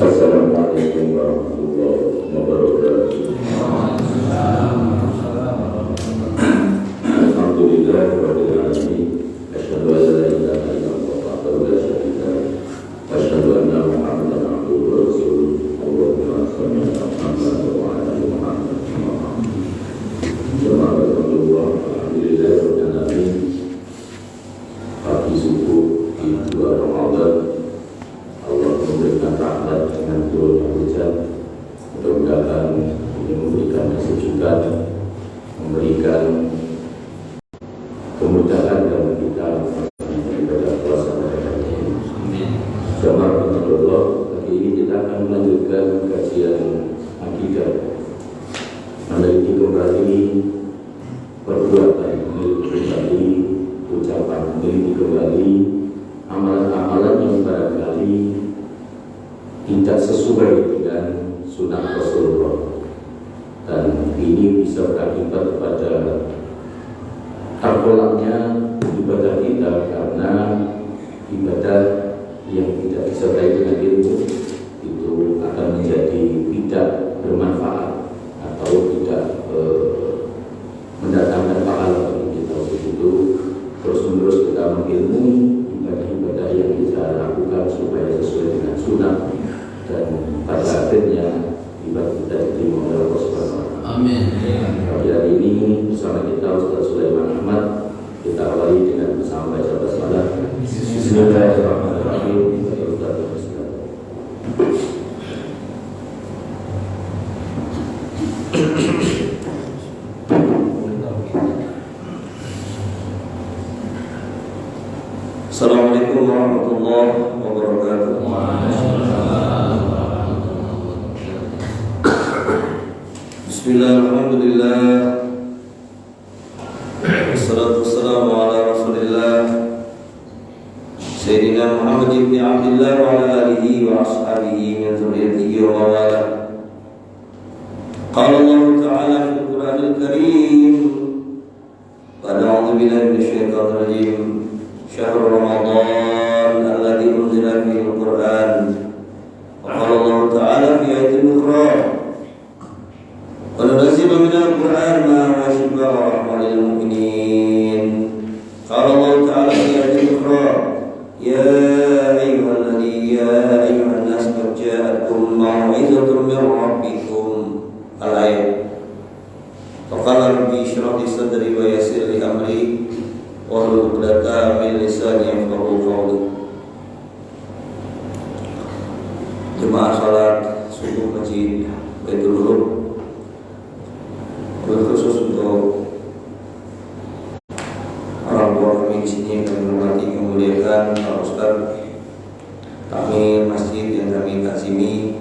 Assalamualaikum warahmatullahi wabarakatuh. Alhamdulillah rabbil alamin. Asyhadu an la ilaha illallah wahdahu la syarika lahu wa asyhadu anna Muhammadan abduhu wa rasuluh. Allahumma shalli ala Muhammad wa ala ali Muhammad. Alhamdulillah rabbil alamin. Pagi subuh di 2 Ramadan Allah memberikan rahmat dengan turunnya hujan. Mudah-mudahan ini memberikan kesejukan, memberikan kemudahan dalam kita beribadah puasa pada hari ini. Jamaah Allah, pagi ini kita akan melanjutkan kajian akidah, meneliti kembali perbuatan, meneliti kembali ucapan, meneliti kembali amalan-amalan yang barangkali tidak sesuai dengan sunnah Rasulullah, dan ini bisa berakibat pada tertolaknya ibadah kita, karena ibadah yang tidak disertai dengan ilmu itu akan menjadi tidak bermanfaat atau tidak mendatangkan pahala bagi kita. Begitu terus-menerus kita mengilmui ibadah-ibadah yang kita lakukan supaya sesuai dengan sunnah, dan pada akhirnya ibadah kita diterima oleh Allah Subhanahu wa Ta'ala. Amin. Pada hari ini bersama kita Ustaz Sulaiman Ahmad, kita awali dengan bersama baca basmalah. Bismillahirrahmanirrahim. Assalamualaikum warahmatullahi wabarakatuh. Bismillahirrahmanirrahim. Wassalatu wassalamu ala Rasulillah Sayyidina Muhammad ibn Abdullah wa ala alihi wa ashabihi min dzurriyyatihi wa mawala. Qala Allah Ta'ala fil Qur'anil Karim, a'udzu billahi minasyaitonir rajim. Syahrul Ramadan alladzi unzila fihi al-Qur'an. Wa qala Allah Ta'ala fi ayatin ukhra, wa nunazzilu minal Qur'an ma huwa shifaa'un wa rahmatan lil mu'minin. Qala Allah Ta'ala fi ayatin ukhra, ya ayyuhan nas qad ja'atkum mau'izatun min rabbikum. Al-ayat. Wa qala rabbi ishrah li sadri wa yassir li amri wahlul 'uqdatam min lisani yafqahu qawli. Jemaah salat subuh Masjid Baitul Ulum, khusus untuk orang tua kami di sini, kami hormati, kemuliaan Pak Ustaz, takmir masjid yang kami kasimi,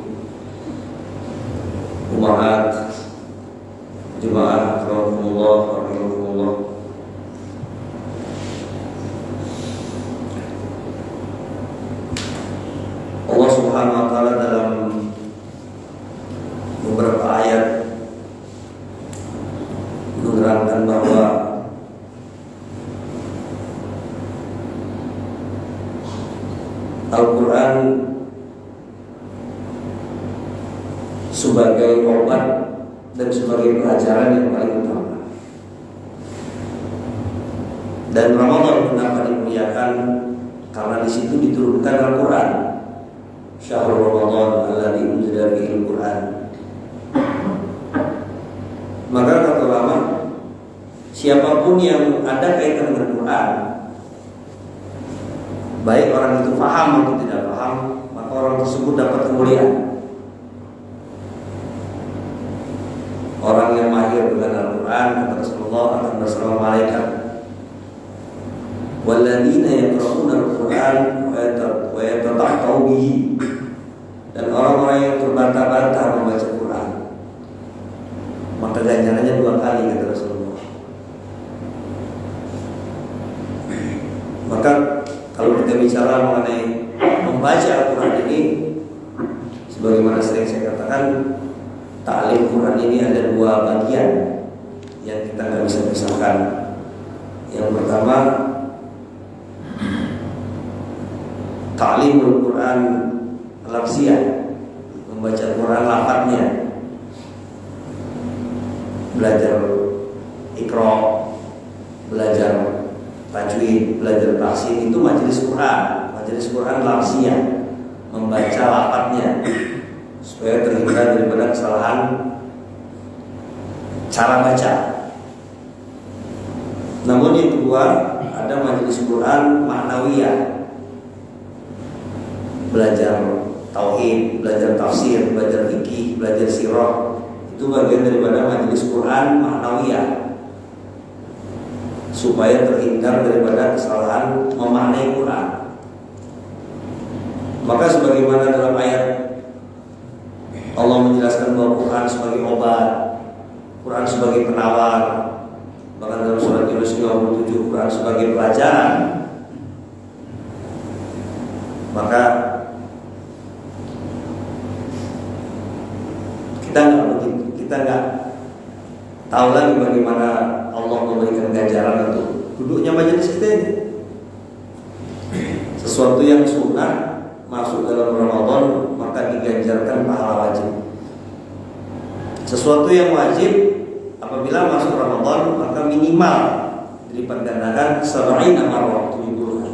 umahat, jemaah rahmatullah warahmatullah. Allah Subhanahu wa Ta'ala dalam beberapa ayat menerangkan bahwa Al-Quran sebagai obat dan sebagai pelajaran yang paling utama. Dan Ramadan kenapa dimuliakan? Karena di situ diturunkan Al-Quran. Syahrul Ramadan alladzi unzila fihi al-Quran. Maka kata ulama, siapapun yang ada kaitan dengan Quran, baik orang itu paham atau tidak paham, maka orang tersebut dapat kemuliaan. Orang yang mahir dengan Al-Quran, kata Rasulullah, akan bersama malaikat. Walladzina yaqra'una al-Quran wa yatadabbaruna bihi. Dan orang-orang yang terbantah-bantah membaca Quran, maka ganjarannya 2 kali, kata Rasulullah. Maka kalau kita bicara mengenai membaca Al-Quran ini, sebagaimana sering saya katakan, ta'lim Quran ini ada 2 bagian yang kita nggak bisa pisahkan. Yang pertama, ta'limul Quran lafziyah, membaca Quran lafadznya, belajar Iqra, belajar tajwid, belajar tahsin, itu majelis Quran. Majelis Quran lafziyah, membaca lafadznya supaya terhindar daripada kesalahan cara baca. Namun yang kedua, ada majelis Quran maknawiyah, belajar tauhid, belajar tafsir, belajar fikih, belajar sirah. Itu bagian daripada majelis Quran maknawiyah, supaya terhindar daripada kesalahan memaknai Quran. Maka sebagaimana dalam ayat Allah menjelaskan bahwa Quran sebagai obat, Quran sebagai penawar, bahkan dalam surat Yunus 57 Quran sebagai pelajaran, maka kita nggak tahu lagi bagaimana Allah memberikan ganjaran untuk duduknya majelis kita ini. Sesuatu yang sunnah masuk dalam Ramadan maka diganjarkan pahala wajib. Sesuatu yang wajib apabila masuk Ramadan maka minimal dilipat gandakan 70 marrah, 70 kali.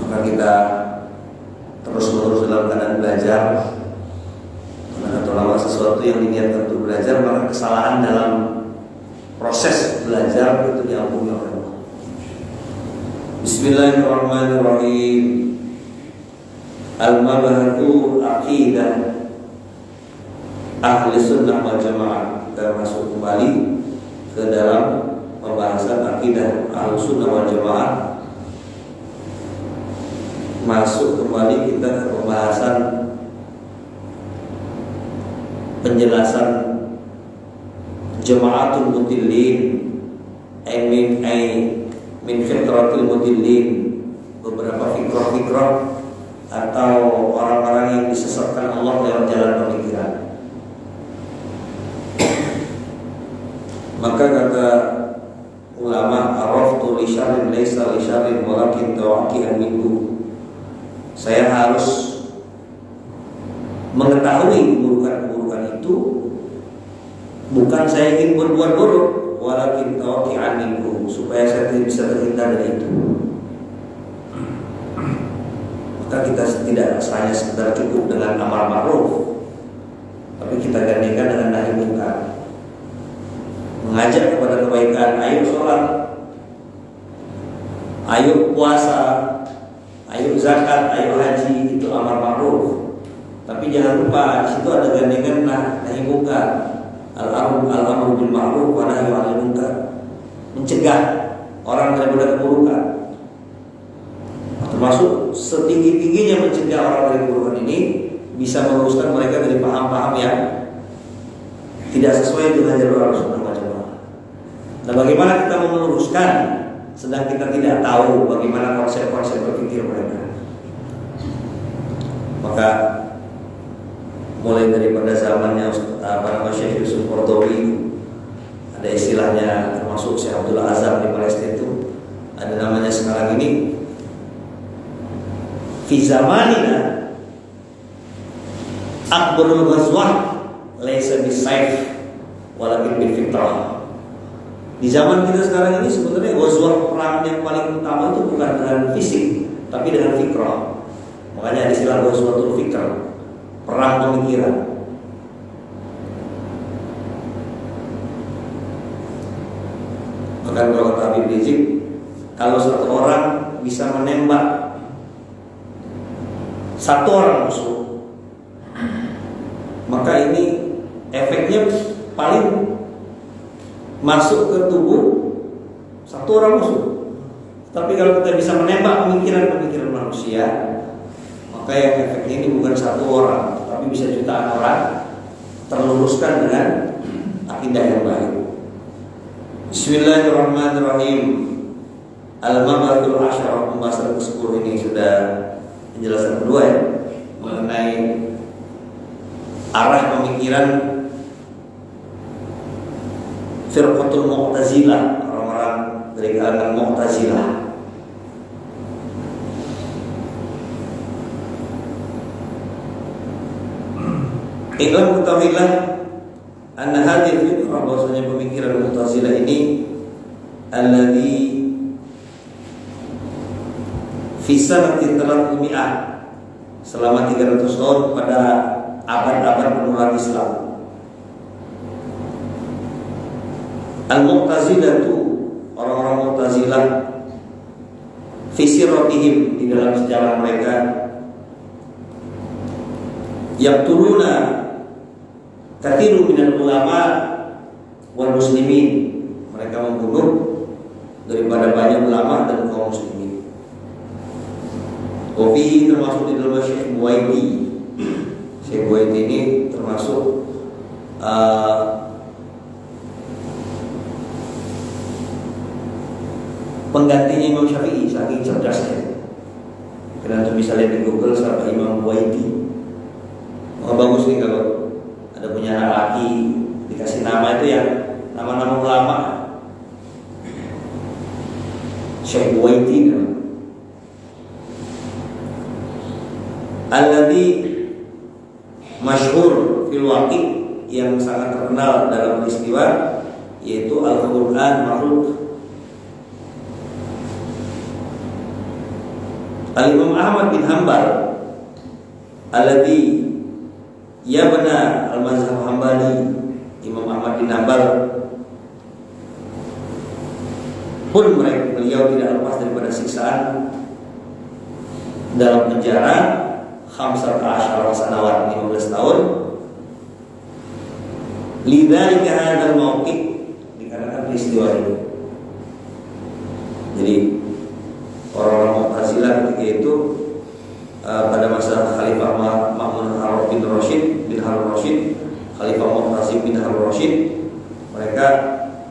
Maka kita terus-menerus dalam keadaan belajar. Atau lama sesuatu yang diniatkan untuk belajar, maka kesalahan dalam proses belajar itu diampuni oleh Allah. Bismillahirrahmanirrahim. Al-Mabahatu Aqidah Ahli Sunnah wal Jamaah. Kita masuk kembali ke dalam pembahasan akidah Ahli Sunnah wal Jamaah. Masuk kembali kita ke pembahasan penjelasan jama'atul mudillin min fitratil mudillin, beberapa fikrah-fikrah atau orang-orang yang disesatkan Allah lewat jalan pemikiran. Maka kata ulama, araftu li syarrin laisa li syarrin walakin tawaqi'an minhu. Saya harus mengetahui keburukan itu, bukan saya ingin berbuat buruk, walakin tawaqi'an minhu, supaya saya bisa terhindar dari itu. Maka kita tidak hanya sekedar cukup dengan amar ma'ruf, tapi kita gantikan dengan nahi munkar, mengajak kepada kebaikan. Ayo sholat, ayo puasa, ayo zakat, ayo haji, itu amar ma'ruf. Tapi jangan lupa di situ ada gandengan nahi munkar, al-amru bil ma'ruf wa nahyu 'anil munkar, mencegah orang daripada keburukan. Termasuk setinggi-tingginya mencegah orang dari keburukan ini bisa meluruskan mereka dari paham-paham yang tidak sesuai dengan jalur Rasulullah SAW. Nah, bagaimana kita meluruskan sedang kita tidak tahu bagaimana konsep-konsep berpikir mereka? Maka mulai daripada zamannya Syekh Yusuf Qaradawi, ada istilahnya, termasuk Syekh Abdul Azhar di Palestina itu ada namanya sekarang ini, fi zamanina akbarul ghazwah laisa bisayf walakin bil fitrah. Di zaman kita sekarang ini sebenarnya ghazwah, perang yang paling utama itu bukan dengan fisik tapi dengan fikrah. Makanya ada istilah ghazwatul fikr, perang pemikiran. Bahkan kalau kata Habib Rizik, kalau satu orang bisa menembak satu orang musuh, maka ini efeknya paling masuk ke tubuh satu orang musuh. Tapi kalau kita bisa menembak pemikiran-pemikiran manusia, maka yang efeknya ini bukan satu orang, tapi bisa jutaan orang terluruskan dengan akidah yang baik. Bismillahirrahmanirrahim. Al-Mabatul Asyarah, pembahasan ke-10 ini sudah penjelasan kedua ya, mengenai arah pemikiran Firqatul Mu'tazilah, orang-orang dari kalangan Mu'tazilah. Iklam ketahuilah anna hadhihi fikrah, bahwasanya pemikiran Mu'tazilah ini alladhi fi sanati 300 selama 300 tahun pada abad-abad penurunan Islam. Al-Mu'tazilah itu orang-orang Mu'tazilah fi sirratihim, di dalam sejarah mereka, yaqtuluna katsirun minal ulama wal muslimin, mereka membunuh daripada banyak ulama dan kaum muslimin. Kopi termasuk di dalam Syekh Buaiti. Syekh Buaiti ini termasuk penggantinya Imam Syafi'i, saking cerdasnya. Kalian tuh bisa lihat di Google siapa Imam Buaiti. Bagus nih kalau ada punya anak laki dikasih nama itu ya nama-nama ulama. Syekh Buaiti alladhi masyhur fil waqi, yang sangat terkenal dalam peristiwa, yaitu Al-Quran makhluk. Al-Imam Ahmad bin Hanbal alladhi yabna al-mazhab Hambali, Imam Ahmad bin Hanbal pun beliau tidak lepas daripada siksaan dalam penjara 15 sanawat, 15 tahun. Lidzalika hadzal mauqif, dikarenakan peristiwa ini. Jadi orang-orang Mu'tazilah ketika itu pada masa Khalifah Ma'mun bin Rashid bin Harun Rashid, Khalifah Mu'tazim bin Harun Rashid, mereka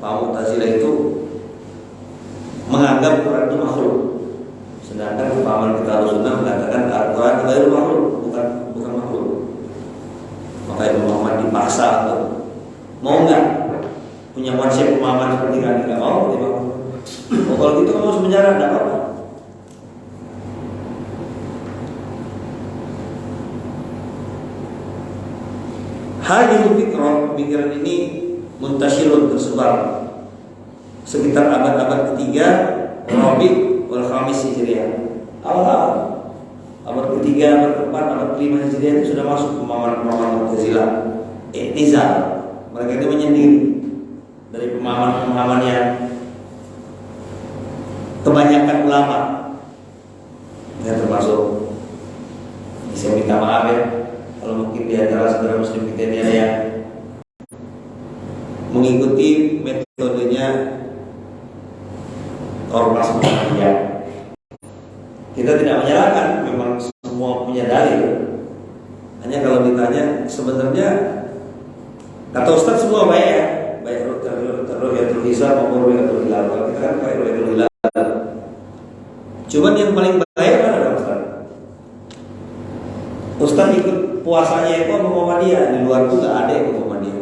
Mu'tazilah itu menganggap Quran itu makhluk. Sedangkan pemahaman kita Ahlussunnah mengatakan Al-Quran itu makhluk, bukan makhluk. Maka Imam Muhammad dipaksa atau mau nggak punya konsep pemahaman seperti kami, nggak mau. Kalau gitu kamu harus penjara, nggak apa-apa. Hadhihi fikrah, pemikiran ini muntasyirun, tersebar sekitar abad-abad ketiga Rabi' wal Khamis Hijriah. Awal-awal abad ketiga, abad keempat, abad kelima Hijriah itu sudah masuk pemahaman Mu'tazilah. I'tizal, mereka itu menyendiri dari pemahaman yang kebanyakan ulama. Ya, termasuk, saya minta maaf ya kalau mungkin di antara saudara muslim kita ini ada yang mengikuti metodenya ormas Muhammadiyah. Kita tidak menyalahkan, memang semua punya dalil. Hanya kalau ditanya sebenarnya kata Ustaz semua baik ya, baik ru'yatul hisab maupun ru'yatul hilal. Kalau kita kan baik ru'yatul hilal. Cuman yang paling baik adalah Ustaz. Ustaz ikut puasanya itu Muhammadiyah, di luar itu nggak ada yang Muhammadiyah.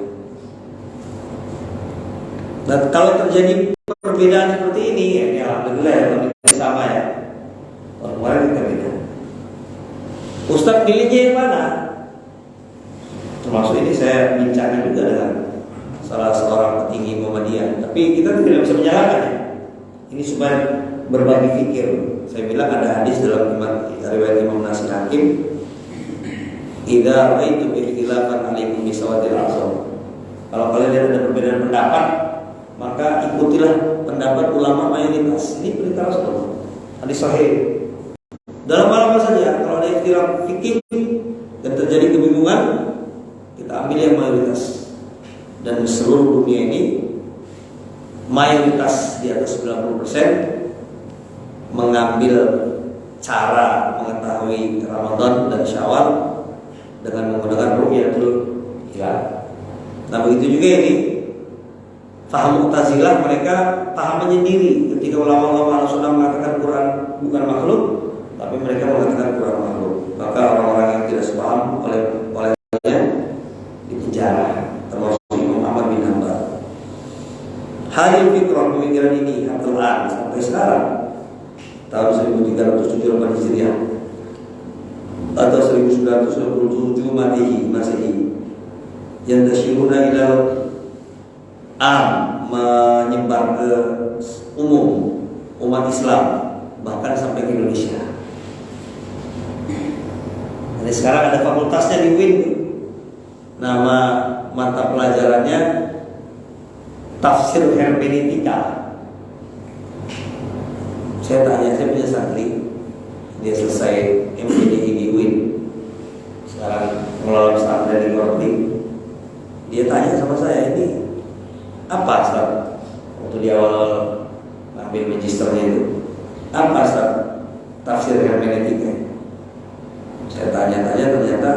Nah, kalau terjadi perbedaan seperti ini, ya alhamdulillah ya, kalau sama ya. Kemarin kita beda. Ustaz pilihnya yang mana? Termasuk ini saya bincangkan juga dengan salah seorang petinggi Muhammadiyah. Tapi kita tidak bisa menyalahkan ya. Ini supaya berbagi fikir. Saya bilang ada hadis dalam riwayat Imam Nasir Hakim, idza ra'aitum ikhtilafan 'alaikum bisawadil azam. Kalau kalian lihat ada perbedaan pendapat, maka ikutilah pendapat ulama mayoritas. Ini perintah Rasulullah. Hadis sahih. Dalam hal apa saja, kalau ada ikhtilaf fikih dan terjadi kebingungan, kita ambil yang mayoritas. Dan di seluruh dunia ini mayoritas di atas 90% mengambil cara mengetahui Ramadan dan Syawal dengan menggunakan ru'yatul hilal. Nah, begitu juga ini paham Mu'tazilah, mereka paham menyendiri. Ketika ulama-ulama Ahlussunnah mengatakan Quran bukan makhluk, tapi mereka mengatakan Quran makhluk, maka orang-orang yang tidak sepaham olehnya dipenjara, termasuk Imam Ahmad bin Hanbal. Hadil fikrah, pemikiran ini Abdullah sampai sekarang tahun 1378 Hijriah atau 1927 Masehi yantasyiruna ila menyebar ke umum umat Islam, bahkan sampai ke Indonesia. Jadi sekarang ada fakultasnya di UIN, nama mata pelajarannya Tafsir Hermeneutika. Saya punya santri, dia selesai MPDI di UIN, sekarang mengelola pesantren di Korpi. Dia tanya sama saya, ini apa Ustaz? Waktu di awal ngambil magisternya itu, apa Ustaz tafsir hermeneutika? Saya tanya-tanya, ternyata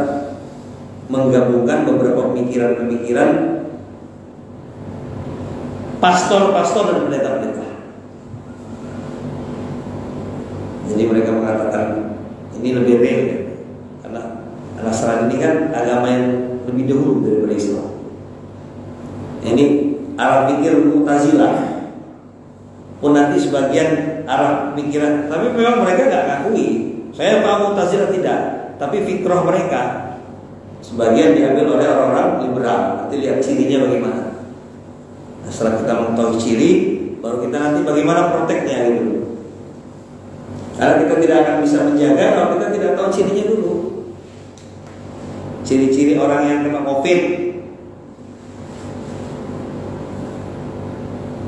menggabungkan beberapa pemikiran-pemikiran pastor-pastor dan pendeta-pendeta. Jadi mereka mengatakan ini lebih real, karena Nasrani ini kan agama yang lebih dahulu daripada Islam. Ini arah pikir Mu'tazilah pun nanti sebagian arah pikiran, tapi memang mereka nggak ngakui. Saya paham Mu'tazilah tidak, tapi fikrah mereka sebagian diambil oleh orang-orang liberal. Nanti lihat cirinya bagaimana. Nah, setelah kita mengetahui ciri, baru kita nanti bagaimana prakteknya gitu. Karena kita tidak akan bisa menjaga kalau kita tidak tahu cirinya dulu. Ciri-ciri orang yang kena COVID,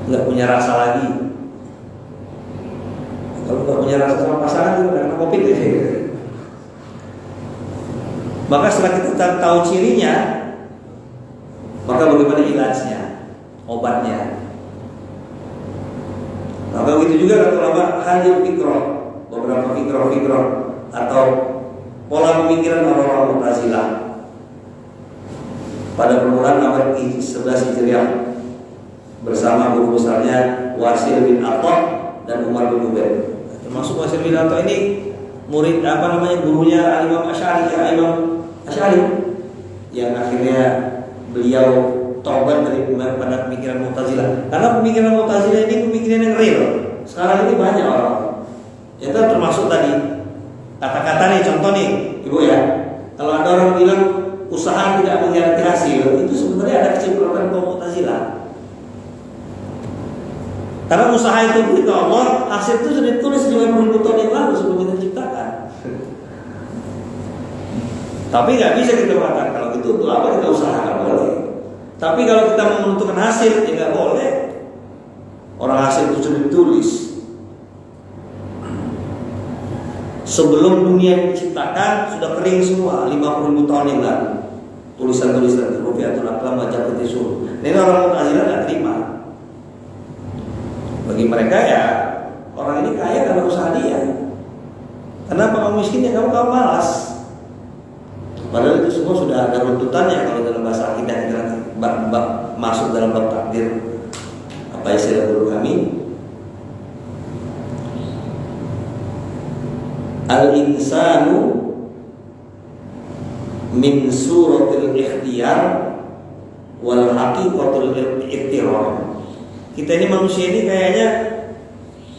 nggak punya rasa lagi. Kalau nggak punya rasa sama pasangan juga kena COVID ya. Maka setelah kita tahu cirinya, maka bagaimana ilajnya, obatnya. Maka begitu juga kata ulama hadil fikroh, beberapa fikroh atau pola pemikiran orang-orang Mu'tazilah pada permulaan abad 11 Hijriah bersama guru besarnya Wasil bin Atta dan Umar bin Ubaid. Termasuk Wasil bin Atta ini murid gurunya Imam Asy'ari yang akhirnya beliau taubat dari pada pemikiran Mu'tazilah. Karena pemikiran Mu'tazilah ini pemikiran yang real. Sekarang ini banyak orang. Itu termasuk tadi kata-kata nih, contoh nih, Ibu ya. Kalau ada orang bilang usaha tidak mengkhianati hasil, itu sebenarnya ada kesimpulan kaum Mu'tazilah. Karena usaha itu berita Allah, hasil itu sudah ditulis 50.000 tahun yang lalu sebelum kita diciptakan. Tapi nggak bisa kita mengatakan kalau gitu untuk apa kita usaha, nggak boleh. Tapi kalau kita mau menentukan hasil, ya nggak boleh. Orang hasil itu sudah ditulis sebelum dunia diciptakan, sudah kering semua 50.000 tahun yang lalu. Tulisan-tulisan Rufiatul Aqlam Majah Tisul. Ini orang Mu'tazilah nggak terima. Bagi mereka ya orang ini kaya karena usaha dia. Kenapa kamu miskin ya kamu malas? Padahal itu semua sudah ada runtutannya. Kalau dalam bahasa akidah kita masuk dalam bab takdir, apa istilah guru kami, al-insanu min suratil ikhtiyar wal haqiqatul iktirar. Kita ini manusia ini kayaknya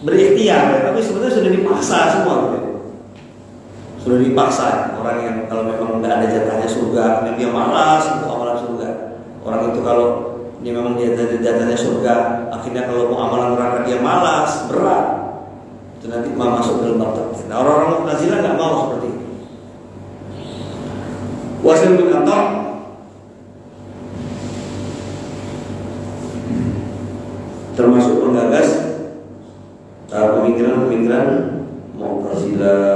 berikhtiar, tapi sebenarnya sudah dipaksa semua gitu. Sudah dipaksa. Orang yang kalau memang nggak ada jatahnya surga, karena dia malas untuk amalan surga. Orang itu kalau dia memang dia ada jatahnya surga, akhirnya kalau mau amalan neraka dia malas, berat. Itu nanti masuk dalam bab takdir. Nah, orang-orang Mu'tazilah nggak mau seperti itu. Wasil bin Atta termasuk penggagas pemikiran-pemikiran Mu'tazilah.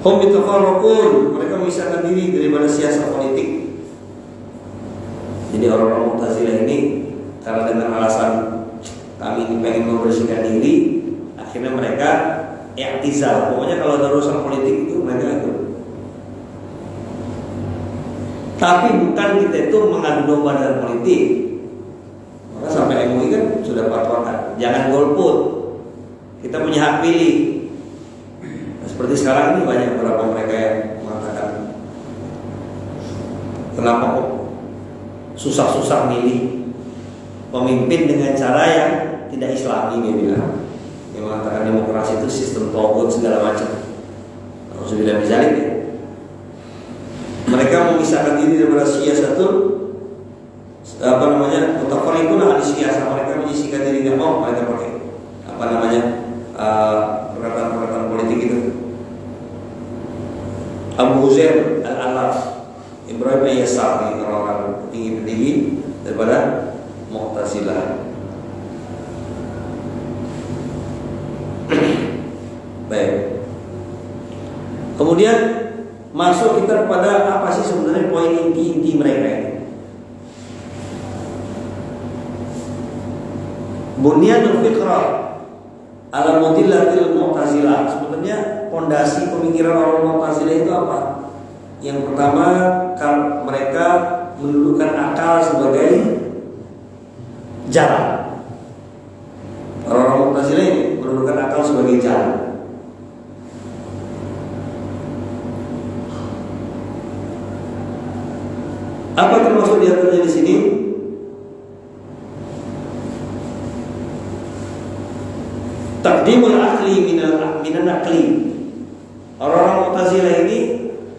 Hum yatafarraqun, mereka memisahkan diri daripada siasat politik. Jadi orang-orang Mu'tazilah ini karena dengan alasan kami ini pengen membersihkan diri, akhirnya mereka i'tizal. Pokoknya kalau ada urusan politik itu mereka ikut. Tapi bukan kita itu mengadu domba dalam politik. Maka sampai MUI kan sudah fatwakan, jangan golput. Kita punya hak pilih. Nah, seperti sekarang ini banyak beberapa mereka yang mengatakan, kenapa kok susah-susah milih? pemimpin dengan cara yang tidak Islami, dia bilang. Dia mengatakan demokrasi itu sistem togut segala macam. Alhamdulillah misalnya ya. Mereka memisahkan diri daripada siasatul mutafarriqun ahli siasah. Mereka menyisihkan diri dengan mereka pakai perkataan-perkataan politik itu. Abu Huzair Al-Alaf, Ibrahim Ayyasar, ini orang-orang tinggi-tinggi daripada Mu'tazilah. Baik. Kemudian masuk kita kepada apa sih sebenarnya poin inti-inti mereka ini. Bunyanul fiqrah ala mudillatil Mu'tazilah. Sebenarnya fondasi pemikiran orang Mu'tazilah itu apa? Yang pertama, mereka mendudukan akal sebagai jalan. Orang Mu'tazilah ini mendudukan akal sebagai jalan. Apa termasuk di antaranya di sini? Taqdimul akli minan akli. Orang-orang Mu'tazilah ini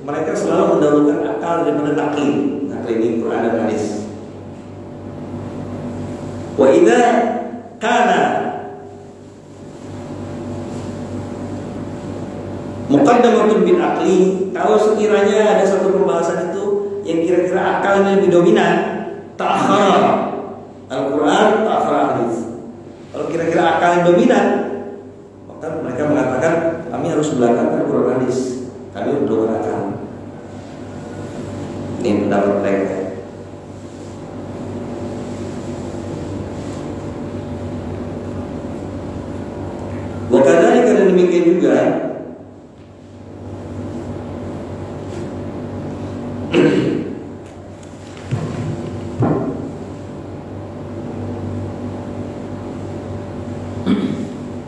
mereka selalu mendahulukan akal daripada nakli. Nakli ini Quran dan hadis. Wa idza kana muqaddamatun bil akli, kalau sekiranya ada satu pembahasan itu yang kira-kira akalnya lebih dominan, ta'akhara Al-Quran, ta'akhara hadis. Kalau kira-kira akal yang dominan, maka mereka mengatakan kami harus belakangkan Quran hadis, kami berdua akal. Ini pendapat mereka. Wakadari karena demikian juga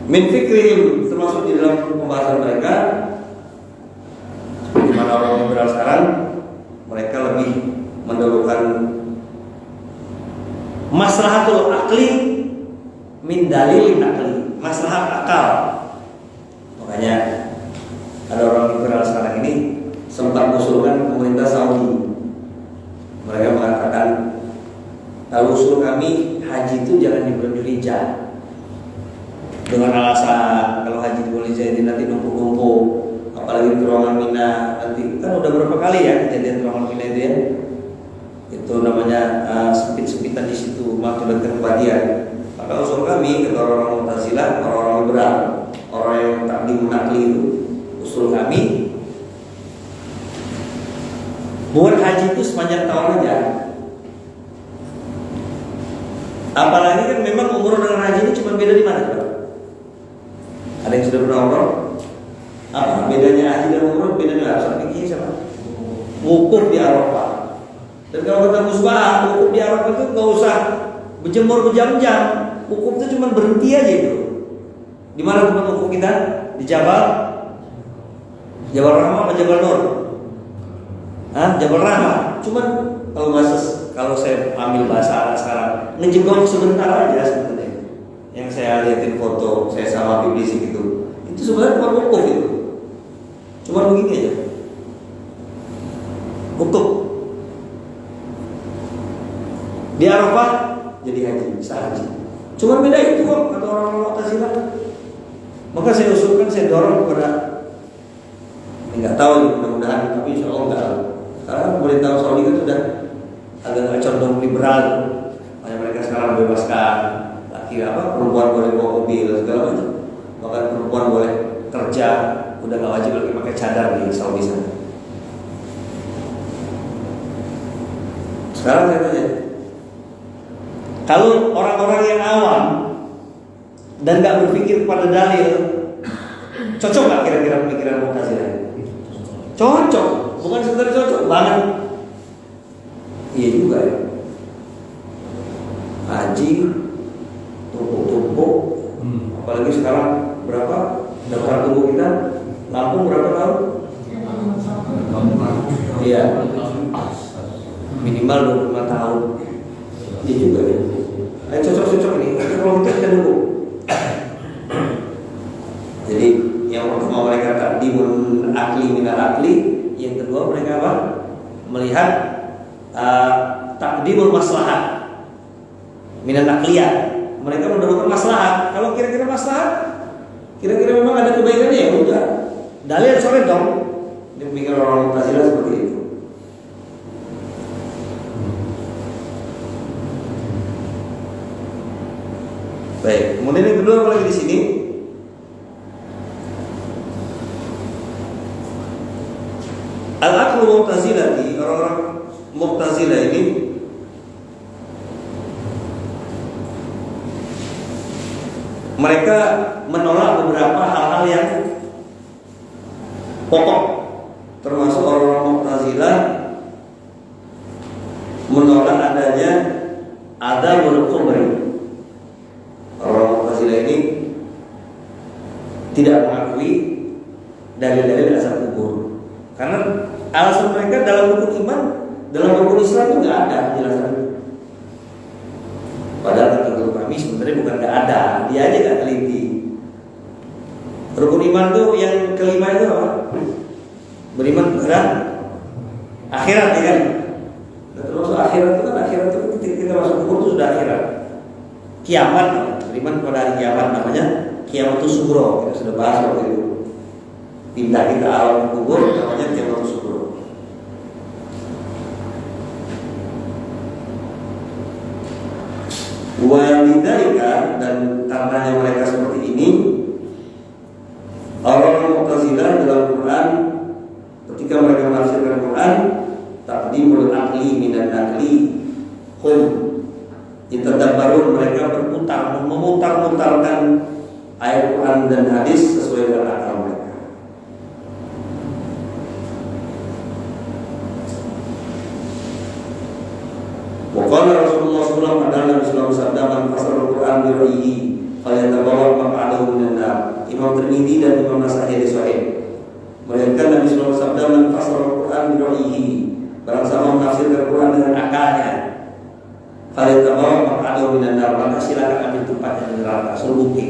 min fikrihim, termasuk di dalam pembahasan mereka seperti mana orang liberal sekarang, mereka lebih mendahulukan maslahatul akli min dalil akli, maslahat akal. Makanya ada orang liberal sekarang ini sempat mengusulkan pemerintah Saudi. Mereka mengatakan kalau usul kami haji itu jangan di bulan Dzulhijjah, dengan alasan kalau haji di bulan Dzulhijjah nanti numpuk-numpuk, apalagi di terowongan Mina. Nanti kan udah berapa kali ya kejadian terowongan Mina itu ya, itu namanya sempit-sempitan di situ, mengakibatkan kematian. Maka usul kami, kata orang Mu'tazilah, orang liberal, orang yang tak dimenakli itu, usul kami buat haji itu sepanjang tahun aja. Apalagi kan memang umroh dengan haji ini cuma beda di mana, Pak? Ada yang sudah pernah umroh? Apa bedanya haji dan umroh? Bedanya apa? Pikir sama. Wukuf di Arafah. Dan kalau kata musbah, wukuf di Arafah itu nggak usah berjemur berjam-jam. Wukuf itu cuma berhenti aja itu. Di mana tempat wukuf kita? Di Jabal Rahmah atau Jabal Nur? Jabal Rahmah. Cuman kalau saya ambil bahasa Arab sekarang, ngejebak sebentar aja sebenarnya. Yang saya lihatin foto saya sama BBC gitu, itu sebenarnya bukan wukuf itu, cuma begini aja, wukuf di Arafah jadi haji, bisa haji. Cuma beda itu kok, kata orang Mu'tazilah. Maka saya usulkan, saya dorong kepada, nggak tahu, mudah-mudahan, tapi insya Allah nggak. Karena pemerintah Saudi kan sudah agak condong liberal, makanya mereka sekarang bebaskan perempuan boleh bawa mobil segala macam, bahkan perempuan boleh kerja, udah nggak wajib lagi pakai cadar di Saudi sana. Sekarang saya tanya, kalau orang-orang yang awam dan nggak berpikir pada dalil, cocok nggak kira-kira pemikiran Mu'tazilah? Cocok, bukan sekedar cocok banget. Iya juga ya. Haji tumpuk-tumpuk, apalagi sekarang berapa daftar tunggu kita? Lampung berapa tahun? Iya, minimal 25 tahun. Iya juga ya. cocok-cocok ini. Kalau kita dukung. Jadi yang pertama mereka takdimun akli minal akli, yang kedua mereka apa? Melihat takdimul maslahat minal akliyah. Mereka mendahulukan maslahat. Kalau kira-kira maslahat, kira-kira memang ada kebaikannya, ya udah. Dalil sore dong. Demikian orang Mu'tazilah seperti itu. Baik, kemudian yang kedua apa lagi di sini? Al-aqlu Mu'tazilah, orang-orang Mu'tazilah ini mereka menolak beberapa hal-hal yang pokok, termasuk orang-orang Mu'tazilah menolak adanya adzabul kubri. Orang Mu'tazilah ini tidak mengakui dalil-dalil azab kubur, karena alasan mereka dalam rukun iman, dalam rukun Islam itu nggak ada penjelasan. Padahal kata guru kami sebenarnya bukan nggak ada, dia aja nggak teliti. Rukun iman tuh yang kelima itu apa? Beriman kepada akhirat, ya kan? Terus akhirat itu kan, akhirat itu ketika kita masuk kubur itu sudah akhirat. Kiamat, beriman kepada hari kiamat, namanya kiamat itu sugro. Kita sudah bahas waktu itu. Pindah kita alam kubur, namanya kiamat itu sugro. Walidayka, dan karenanya mereka seperti ini, orang Mu'tazilah dalam Quran ketika mereka menafsirkan Quran, taqdimul aqli minan naqli hum yatadabbarun, mereka berputar memutar-mutarkan ayat Quran dan hadis sesuai dengan akal mereka. Waqala Rasulullah sallallahu alaihi wasallam sabda man fasara Al-Quran bi ra'yihi falyatabawa maq'adahu minan nar. Imam Tirmidzi dan Imam Nasa'i di Sahih meriwayatkan Nabi sallallahu alaihi wasallam man fasara Al-Quran bi ra'yihi, barang siapa menafsirkan Al-Quran dengan akalnya, falyatabawa maq'adahu minan nar, maka silakan ambil tempatnya di neraka. Suruh bukti.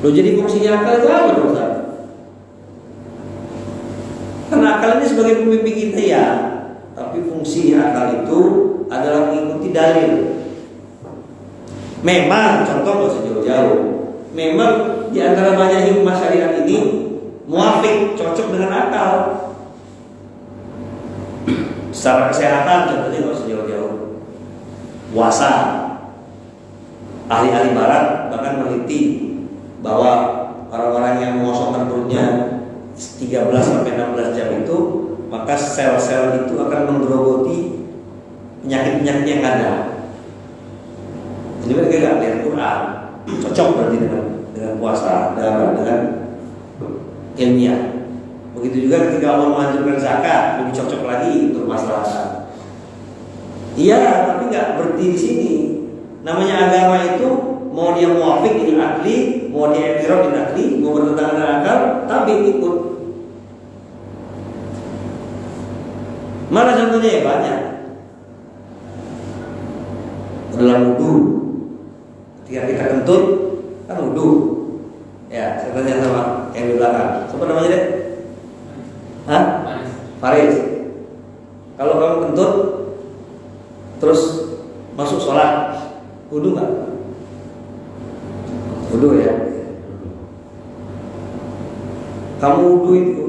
Loh, jadi fungsinya akal itu apa, Ustaz? Karena akal ini sebagai pembimbing kita, ya. Tapi fungsi akal itu adalah mengikuti dalil. Memang contoh nggak usah jauh-jauh. Memang di antara banyak hikmah syariat ini muafik, cocok dengan akal. Secara kesehatan contohnya nggak usah jauh-jauh. Puasa, ahli-ahli barat bahkan meneliti bahwa orang-orang yang mengosongkan perutnya 13-16 jam itu, maka sel-sel itu akan menggerogoti penyakit-penyakit yang ada. Jadi mereka nggak lihat Quran, cocok berarti dengan puasa, dengan ilmiah. Begitu juga ketika Allah menganjurkan zakat, lebih cocok lagi untuk masyarakat. Iya, tapi nggak berhenti di sini. Namanya agama itu mau dia muafik ini akli, mau dia iktiraf ini akli, mau bertentangan dengan akal, tapi ikut. Mana contohnya? Ya banyak. Dalam wudu, ketika kita kentut kan wudu. Ya, saya tanya sama yang di belakang. Siapa namanya deh? Hah? Faris. Kalau kamu kentut terus masuk sholat, wudu nggak? Wudu ya. Kamu wudu itu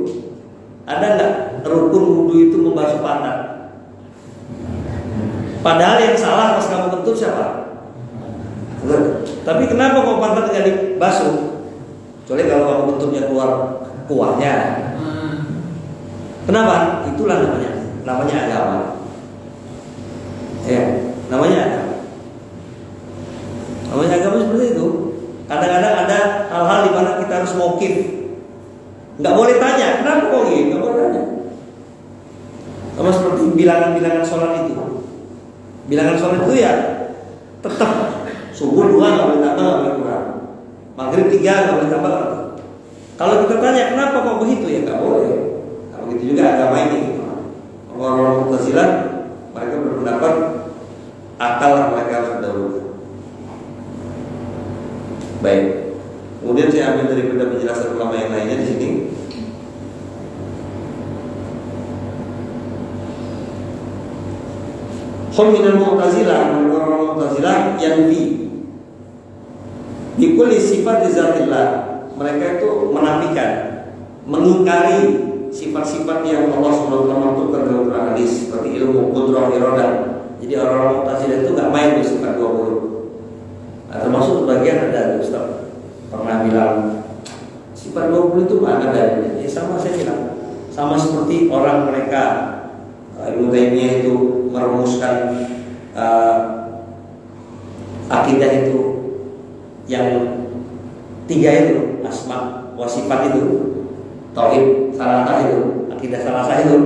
ada nggak rukun wudu itu membasuh pantat? Padahal yang salah pas kamu kentut siapa? Tapi kenapa kok pantat nggak dibasuh? Kecuali kalau kamu kentutnya keluar kuahnya. Kenapa? Itulah namanya agama. Ya, namanya agama. Namanya agama seperti itu. Kadang-kadang ada hal-hal di mana kita harus mauqif. Nggak boleh tanya, kenapa kok gini? Nggak boleh tanya. Sama seperti bilangan-bilangan sholat itu. Bilangan sholat itu ya tetap subuh 2 nggak boleh tambah, nggak boleh kurang. Maghrib 3 nggak boleh tambah. Kalau kita tanya kenapa kok begitu, ya nggak boleh. Nah, begitu juga agama ini. Orang-orang Mu'tazilah mereka berpendapat akal mereka harus dahulu. Baik. Kemudian saya ambil daripada penjelasan ulama yang lainnya di sini. Hum minal Mu'tazilah, orang Mu'tazilah yang di kulli sifat zatillah. Mereka itu menafikan, mengingkari sifat-sifat yang Allah SWT maksudkan dalam Quran hadis, seperti ilmu, qudrah, iradah. Jadi orang-orang Mu'tazilah itu nggak main di sifat 20. Nah, termasuk sebagian ada Ustaz pernah bilang sifat 20 itu mana ada? Ya sama saya bilang, sama seperti orang mereka Ibnu Taimiyah itu merumuskan akidah itu yang 3 itu, asma wa sifat itu, tauhid salasah itu, akidah salasah itu,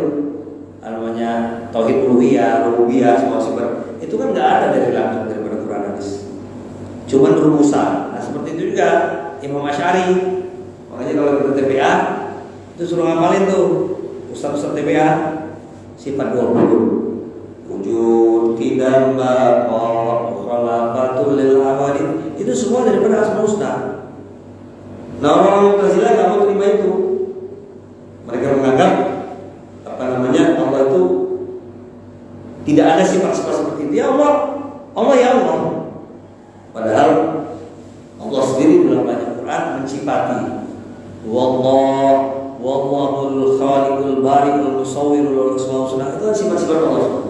namanya tauhid uluhiyah, rububiyah, semua sifat itu kan nggak ada dari langit daripada Quran hadis, cuman rumusan. Nah seperti itu juga Imam Asy'ari, makanya kalau kita TPA itu suruh ngapalin tuh ustaz-ustaz TPA sifat 20, wujud, qidam, baqa, khalafatul lil awalin, itu semua daripada Asmaul Husna. Nah orang Mu'tazilah nggak mau terima itu. Mereka menganggap Allah itu tidak ada sifat-sifat seperti itu. Ya Allah ya Allah. Padahal Allah sendiri dalam banyak Quran mensifati Wallahul khaliqul bari'ul musawwirul asmaul husna. Itu sifat-sifat Allah.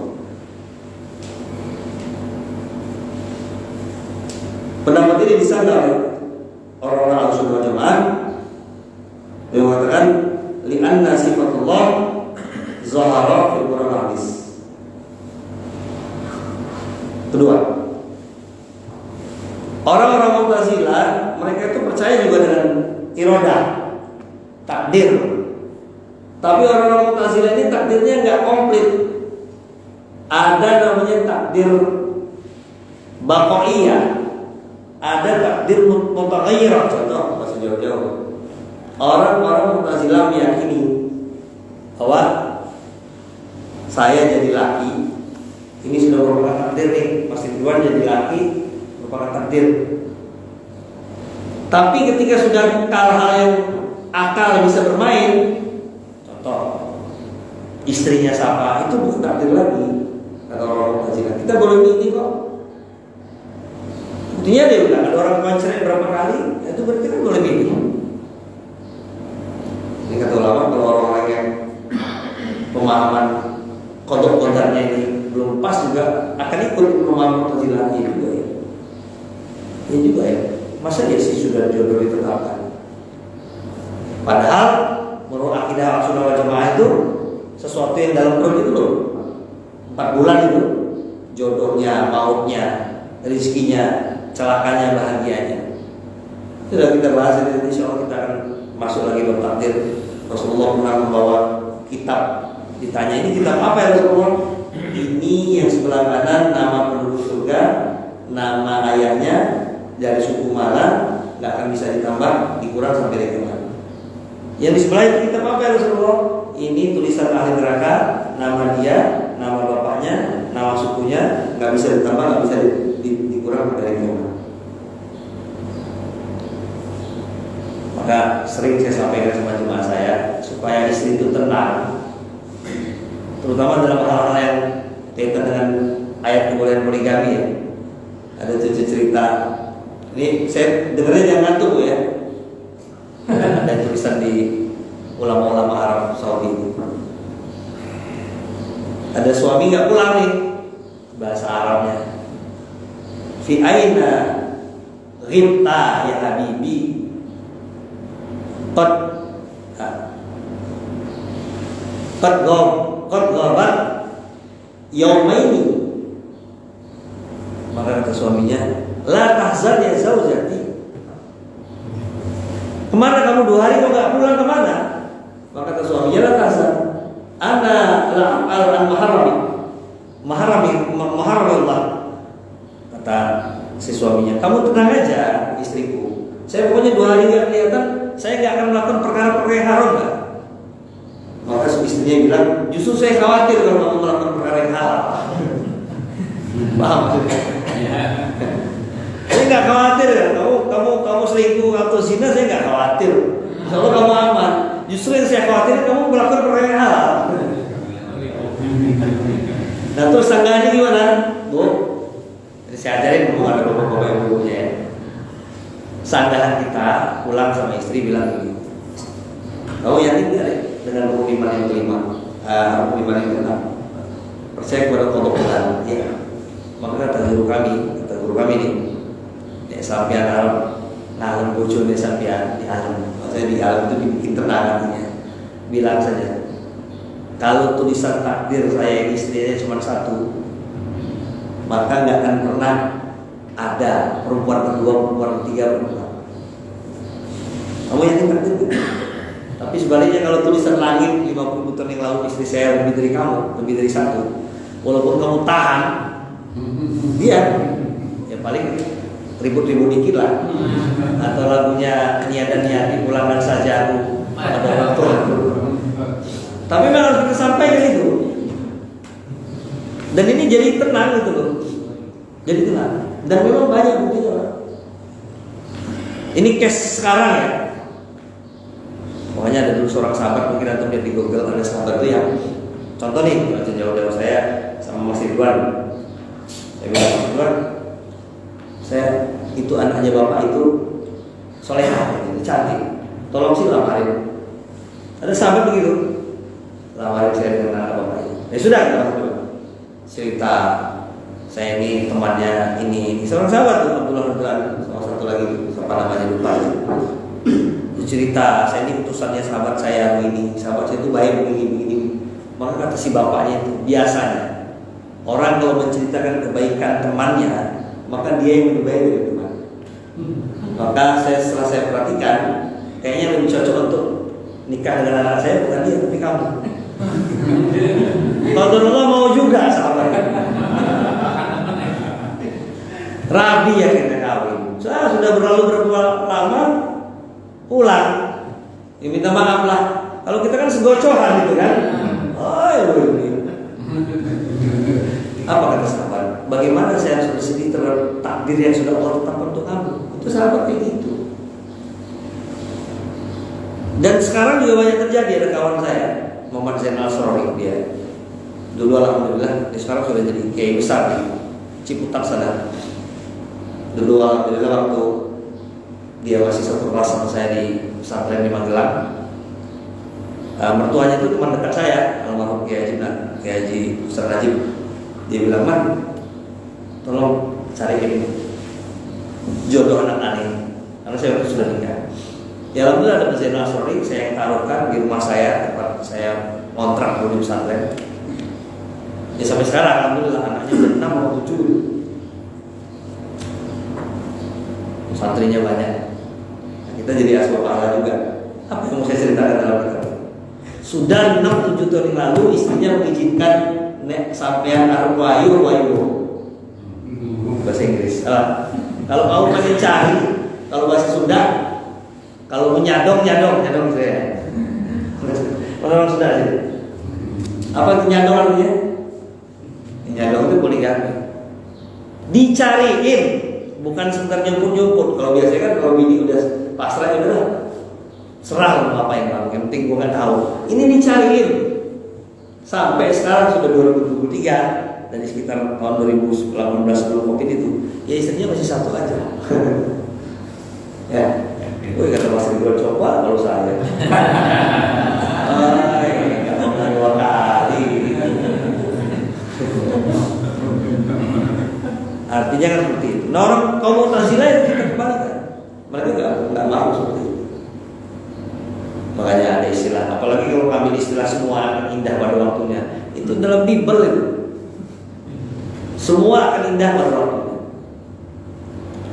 Pendapat ini disanggah orang-orang Ahlussunnah wal Jamaah yang mengatakan li'anna sifatullah zahara fil Quran hadis. Kedua, orang-orang Mu'tazilah mereka itu percaya juga dengan iradah, takdir. Tapi orang-orang Mu'tazilah ini takdirnya nggak komplit. Ada namanya takdir baqaiyah, ada takdir mutaghayyirah. Contoh bahasa jauh-jauh. Orang-orang Mu'tazilah meyakini bahwa saya jadi laki, ini sudah merupakan takdir nih, pasti duluan jadi laki merupakan takdir. Tapi ketika sudah hal-hal yang akal bisa bermain, contoh istrinya siapa, itu bukan takdir lagi kata orang Mu'tazilah. Kita boleh mimpi kok. Buktinya dia bilang ada orang kawin cerai berapa kali, itu berarti kan boleh mimpi. Ini kata ulama, kalau orang-orang yang pemahaman kodok-kodoknya ini belum pas juga akan ikut pemahaman Mu'tazilah juga ya. Ini juga ya. Masa ya sih sudah jodoh ditetapkan? Padahal menurut akidah Ahlussunnah wal Jamaah itu sesuatu yang dalam Quran itu loh, 4 bulan itu jodohnya, mautnya, rezekinya, celakanya, bahagianya. Sudah kita bahas ini, insya Allah kita akan masuk lagi ke takdir. Rasulullah pernah membawa kitab, ditanya ini kitab apa ya Rasulullah? Ini yang sebelah kanan nama penduduk surga, nama ayahnya dari suku mana, nggak akan bisa ditambah, dikurang sampai dari kemana. Yang di sebelah itu kitab apa ya Rasulullah? Ini tulisan ahli neraka, nama dia, nama bapaknya, nama sukunya, nggak bisa ditambah, nggak bisa dikurang dari kemana. Maka sering saya sampaikan sama jemaah saya supaya istri itu tenang, terutama dalam hal-hal yang kaitan dengan ayat kebolehan poligami ya. Ada cerita. Ini saya dengarnya jangan ngantuk ya. Ada tulisan di ulama-ulama Arab Saudi. Ada suami nggak pulang nih, bahasa Arabnya. Fi aina ghibta ya habibi. Qad ghabat yaumaini. Maka kata suaminya, la tahzan ya zaujati. Kemana kamu 2 hari kok nggak pulang, kemana? Maka kata suaminya, la tahzan, ana la al maharami Allah. Kata si suaminya, kamu tenang aja istriku. Saya pokoknya 2 hari nggak kelihatan, saya nggak akan melakukan perkara-perkara yang haram nggak. Maka istrinya bilang, justru saya khawatir kalau kamu melakukan perkara yang halal. Paham maksudnya? Jadi Saya nggak khawatir ya, kamu selingkuh atau zina, saya nggak khawatir. Kalau kamu aman, justru yang saya khawatir kamu melakukan perkara yang halal. Nah terus tangganya gimana, Bu? Jadi saya ajarin dulu ada bapak-bapak yang ibunya ya. Sanggahan kita pulang sama istri bilang begini, kamu yakin nggak dengan rukun iman yang kelima, rukun iman yang keenam? Percaya kepada Allah Tuhan, ya. Maka kata guru kami ini, ya sampean harap nahan bojone sampean di alam. Maksudnya di alam itu dibikin tenang artinya. Bilang saja, kalau tulisan takdir saya istrinya cuma satu, maka nggak akan pernah ada perempuan kedua, perempuan ketiga, perempuan. Kamu yakin takdir? Tapi sebaliknya kalau tulisan langit 50 tahun yang lalu istri saya lebih dari kamu, lebih dari satu, walaupun kamu tahan, dia ya paling ribut-ribut dikit lah. Atau lagunya niat di pulangkan saja aku pada waktu. Tapi memang harus kita sampaikan itu. Dan ini jadi tenang gitu loh. Jadi tenang. Dan memang banyak buktinya. Ini case sekarang ya. Pokoknya ada dulu seorang sahabat, mungkin antum lihat di Google, ada sahabat itu yang contoh nih, macam jauh-jauh saya sama Mas Ridwan. Saya bilang, Mas Ridwan, saya itu anaknya bapak itu solehah, itu cantik. Tolong sih lamarin. Ada sahabat begitu, lamarin saya dengan anak bapak itu. Ya sudah, cerita saya ini temannya ini seorang sahabat tuh, Abdullah, sama satu lagi siapa namanya lupa. Cerita saya ini utusannya sahabat saya begini, sahabat saya itu baik begini. Maka kata si bapaknya itu, biasanya orang kalau menceritakan kebaikan temannya, maka dia yang lebih baik dari teman. Maka setelah saya perhatikan, kayaknya lebih cocok untuk nikah dengan anak saya bukan dia tapi kamu. Qadarullah mau juga sahabat. Rabi ya kita kawin. Sudah berlalu berapa lama, pulang. Ya minta maaf lah. Kalau kita kan segocohan gitu kan. Apa kata sahabat? Bagaimana saya harus bersedih terhadap takdir yang sudah Allah tetapkan untuk kamu? Itu sahabat kayak gitu. Dan sekarang juga banyak terjadi. Ada kawan saya, Muhammad Zainal Sorohi, dia dulu alhamdulillah, dia sekarang sudah jadi kiai besar di Ciputat sana. Dulu alhamdulillah waktu dia masih satu kelas sama saya di pesantren di Magelang, mertuanya itu teman dekat saya, almarhum Kiai Haji Ustaz Najib. Dia bilang, Man, tolong cariin jodoh anak aneh, karena saya sudah nikah. Ya alhamdulillah ada Zainal Sori, saya yang taruhkan di rumah saya, tempat saya kontrak di pesantren. Ya sampai sekarang alhamdulillah anaknya udah 6 atau 7. Santrinya banyak. Kita jadi asbab pahala juga. Apa yang mau saya ceritakan dalam kitab? Sudah 6-7 tahun yang lalu istrinya mengizinkan nek sampean arep wayu bahasa Inggris. Kalau kamu pengen cari, kalau bahasa Sunda, kalau menyadong saya. Orang Sunda aja. Apa itu nyadong artinya? Nyadong itu poligami. Dicariin, bukan sekedar nyumput. Kalau biasanya kan kalau bini udah pasrah ya udah serah mau ngapain kamu, yang penting gue nggak tahu. Ini dicariin sampai sekarang sudah 2023 dan di sekitar tahun 2018 sebelum COVID itu, ya istrinya masih satu aja. Ya, gue kata Mas Ridwan coba kalau saya. Nggak pernah 2 kali. Artinya kan seperti itu. Nah orang kaum Mu'tazilah itu kita kembalikan. Mereka nggak mau seperti itu. Makanya ada istilah, apalagi kalau kami istilah semua akan indah pada waktunya. Itu dalam Bible itu. Semua akan indah pada waktunya.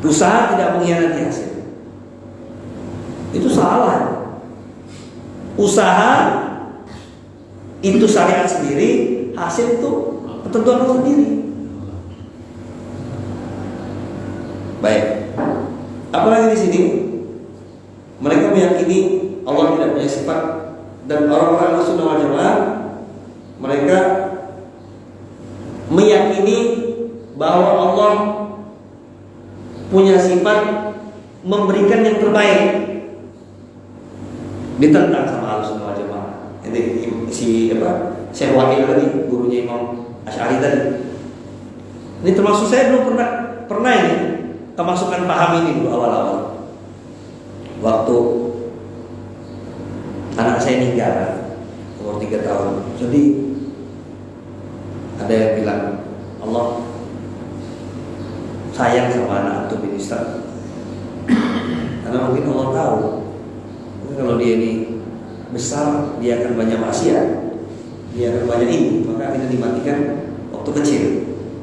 Usaha tidak mengkhianati hasil. Itu salah. Usaha itu syariat sendiri, hasil itu ketentuan Allah sendiri. Baik. Apalagi di sini mereka meyakini Allah tidak punya sifat, dan orang-orang Ahlussunnah wal Jamaah mereka meyakini bahwa Allah punya sifat memberikan yang terbaik, ditentang sama Ahlussunnah wal Jamaah. Ini Syekh Wahid tadi, gurunya Imam Asy'ari tadi. Ini termasuk saya dulu pernah ini kemasukan paham ini dulu awal-awal. Waktu anak saya meninggal umur 3 tahun. Jadi ada yang bilang Allah sayang sama anak antum ini Ustaz. Karena mungkin Allah tahu mungkin kalau dia ini besar dia akan banyak maksiat, dia akan banyak ini, maka ini dimatikan waktu kecil.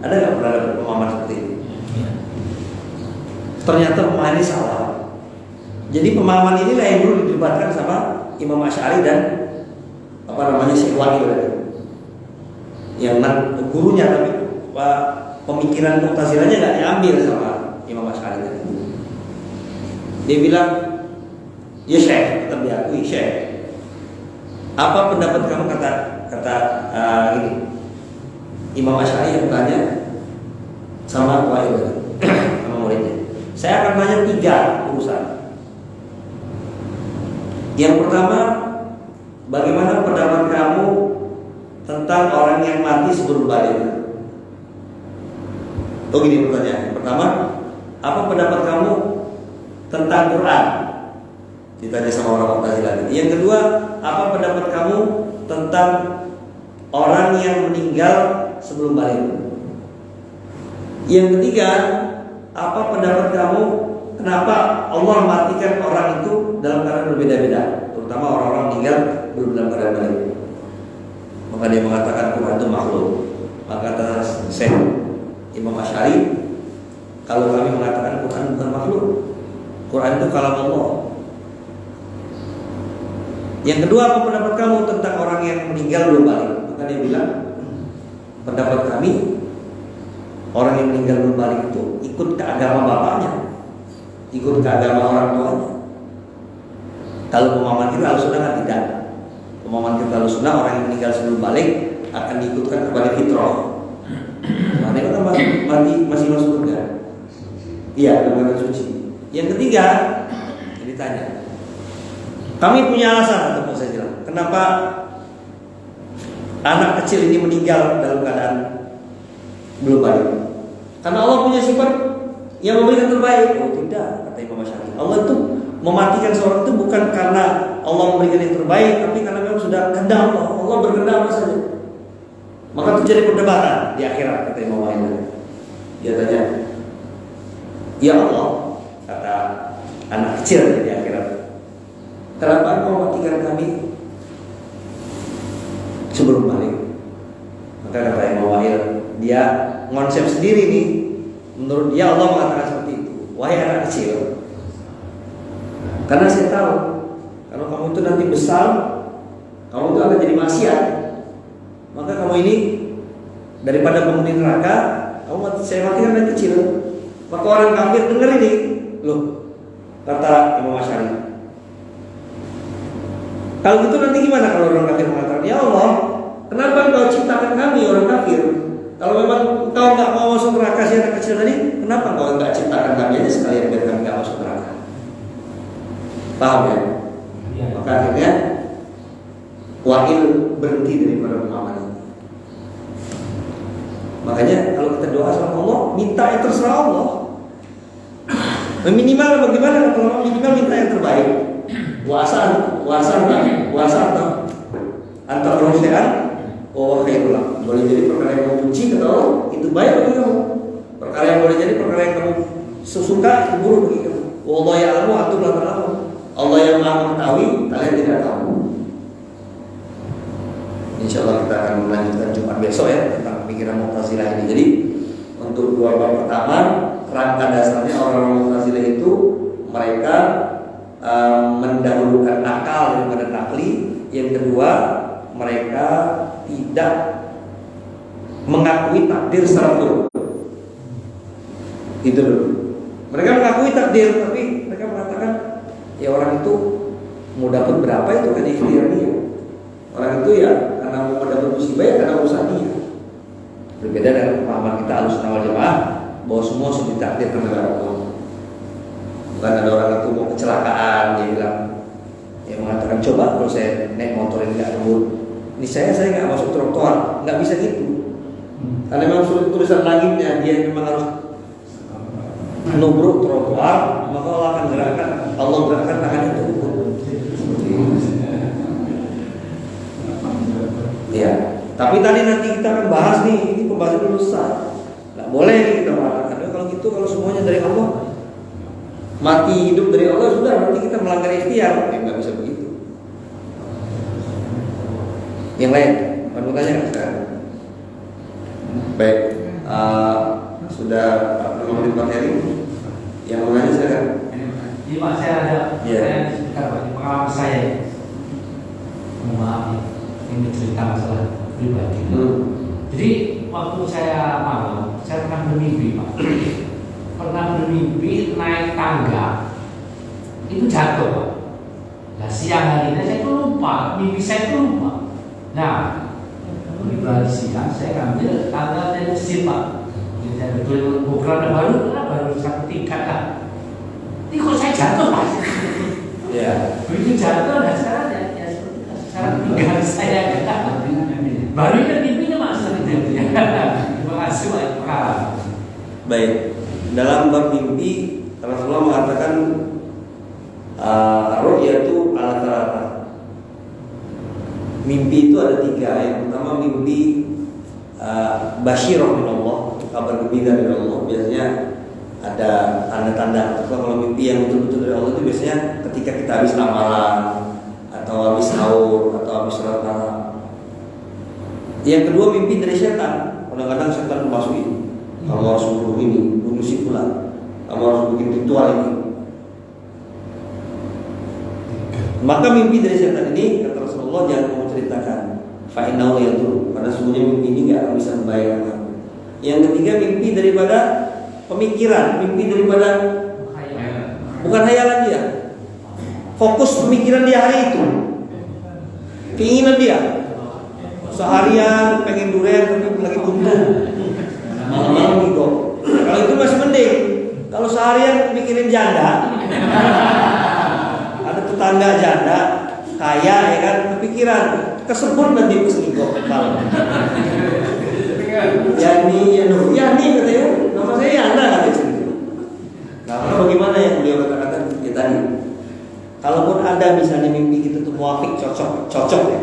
Ada nggak pernah ada pemahaman seperti ini? Ternyata pemahaman ini salah. Jadi pemahaman inilah yang dulu didebatkan sama Imam Asy'ari dan Syekh Wahid yang gurunya, tapi pemikiran Mu'tazilahnya nggak diambil sama Imam Asy'ari tadi. Dia bilang, ya Syekh, tetap diakui Syekh. Apa pendapat kamu kata gini? Imam Asy'ari yang tanya sama Wahid sama muridnya. Saya akan tanya 3 urusan. Yang pertama, bagaimana pendapat kamu tentang orang yang mati sebelum balik? Oh gini pertanyaan. Pertama, apa pendapat kamu tentang Quran? Ditanya sama orang Mu'tazilah. Yang kedua, apa pendapat kamu tentang orang yang meninggal sebelum balik? Yang ketiga, apa pendapat kamu kenapa Allah matikan orang itu dalam keadaan berbeda-beda, terutama orang-orang meninggal belum dalam keadaan balik? Maka dia mengatakan Quran itu makhluk. Maka kata Syekh Imam Asy'ari, kalau kami mengatakan Quran bukan makhluk, Quran itu kalam Allah. Yang kedua, apa pendapat kamu tentang orang yang meninggal belum balik? Maka dia bilang, pendapat kami, orang yang meninggal belum balik itu ikut ke agama bapaknya, ikut ke agama orang tuanya. Kalau pemahaman kita Ahlussunnah kan tidak. Pemahaman kita Ahlussunnah, orang yang meninggal sebelum balik akan diikutkan kepada fitrah. Makanya kan masih masuk surga. Iya, dalam suci. Yang ketiga, ditanya, kami punya alasan untuk saya bilang, kenapa anak kecil ini meninggal dalam keadaan belum balik? Karena Allah punya sifat yang memberikan terbaik. Oh tidak, kata Imam Asy'ari. Allah itu mematikan seorang itu bukan karena Allah memberikan yang terbaik, tapi karena memang sudah kehendak Allah. Allah berkehendak saja. Maka terjadi perdebatan di akhirat, kata Imam Wahid. Dia tanya, ya Allah, kata anak kecil di akhirat, kenapa Engkau matikan kami sebelum balik? Maka kata Imam Wahid, dia konsep sendiri nih. Menurut dia Allah mengatakan seperti itu. Wahai anak kecil, karena saya tahu kalau kamu itu nanti besar, kamu itu akan jadi maksiat. Maka kamu ini daripada penghuni neraka, saya matikan dari kecil. Maka orang kafir dengar ini, loh, kata Imam Asy'ari, kalau gitu nanti gimana kalau orang kafir mengatakan, ya Allah, kenapa Engkau ciptakan kami orang kafir? Kalau memang Engkau nggak mau masuk neraka si anak kecil tadi, kenapa Engkau nggak ciptakan kami aja sekalian biar kami nggak masuk neraka? Paham ya? Maka akhirnya Wahid berhenti dari pemahaman ini. Makanya kalau kita doa sama Allah, minta yang terserah Allah. Minimal bagaimana? Kalau minimal minta yang terbaik. Puasa antar rosean, oh khairullah. Boleh jadi perkara yang kamu benci atau itu baik bagi kamu. Perkara yang boleh jadi perkara yang kamu suka itu buruk bagi kamu. Wallahu ya'lamu antum la ta'lamun. Allah yang Maha mengetahui, kalian tidak tahu. Insyaallah kita akan melanjutkan Jumat besok ya tentang pikiran Mu'tazilah ini. Jadi untuk 2 bab pertama, kerangka dasarnya orang-orang Mu'tazilah itu mereka mendahulukan akal daripada nakli. Yang kedua, mereka tidak mengakui takdir secara full. Itu dulu. Mereka mengakui takdir, tapi mereka mengatakan ya orang itu mau dapat berapa itu kan ikhtiar dia. Orang itu ya karena mau mendapat musibah ya karena usaha dia. Berbeda dengan pemahaman kita Ahlussunnah wal Jamaah bahwa semua sudah ditakdirkan oleh Allah. Bukan ada orang itu mau kecelakaan, dia bilang, dia mengatakan coba kalau saya naik motor ini nggak ngebut, ini saya nggak masuk trotoar, nggak bisa gitu. Karena memang sulit tulisan langitnya, dia memang harus nubruk trotoar, maka Allah akan gerakan tangan itu. Ya, tapi tadi nanti kita akan bahas nih, ini pembahasan dulu besar. Nggak boleh nih kita mengatakan, kalau gitu kalau semuanya dari Allah, mati hidup dari Allah sudah, nanti kita melanggar ikhtiar, nggak bisa begitu. Yang lain, mau tanya nggak sekarang? Baik, sudah menurut Pak Heri, yang mau nanya sekarang? Iya Pak, saya ada pengalaman saya. Maaf, ini cerita masalah pribadi. Jadi waktu saya malam, saya pernah bermimpi Pak. Pernah bermimpi naik tangga, itu jatuh Pak. Nah siang harinya saya itu lupa, mimpi saya itu lupa. Nah, di siang saya ambil tangga dari masjid Pak. Jadi saya betul bukan baru satu tingkat kan. Ini kok saya jatuh Pak? Ya, begitu jatuh dan sekarang ya seperti sekarang tinggal saya baru kan mimpinya Mas seperti itu. Terima kasih Pak. Baik, dalam bab mimpi Rasulullah mengatakan ru'ya itu alat-alat. Mimpi itu ada 3. Yang pertama mimpi basyirah min Allah, kabar gembira dari Allah. Biasanya ada tanda-tanda. Kalau mimpi yang betul-betul dari Allah itu biasanya ketika kita habis amalan atau habis sahur atau habis sholat malam. Yang kedua mimpi dari setan. Kadang-kadang setan memasuki, kamu harus bunuh ini, bunuh si fulan, kamu harus bikin ritual ini. Maka mimpi dari setan ini, kata Rasulullah, jangan kamu ceritakan. Fa'innahu yadurru, karena sesungguhnya mimpi ini nggak akan bisa membahayakan kamu. Yang ketiga mimpi daripada pemikiran, mimpi daripada bukan hayalan dia. Fokus pemikiran dia hari itu, keinginan dia. Seharian pengen durian tapi lagi buntu, malam-malam gitu. Kalau itu masih mending. Kalau seharian mikirin janda, ada tetangga janda kaya ya kan, kepikiran kesebut nanti keselingkuh malam. Yani katanya, nama saya Yana katanya. Nah, bagaimana yang beliau katakan ya tadi? Kalaupun ada misalnya mimpi kita tuh muafik, cocok ya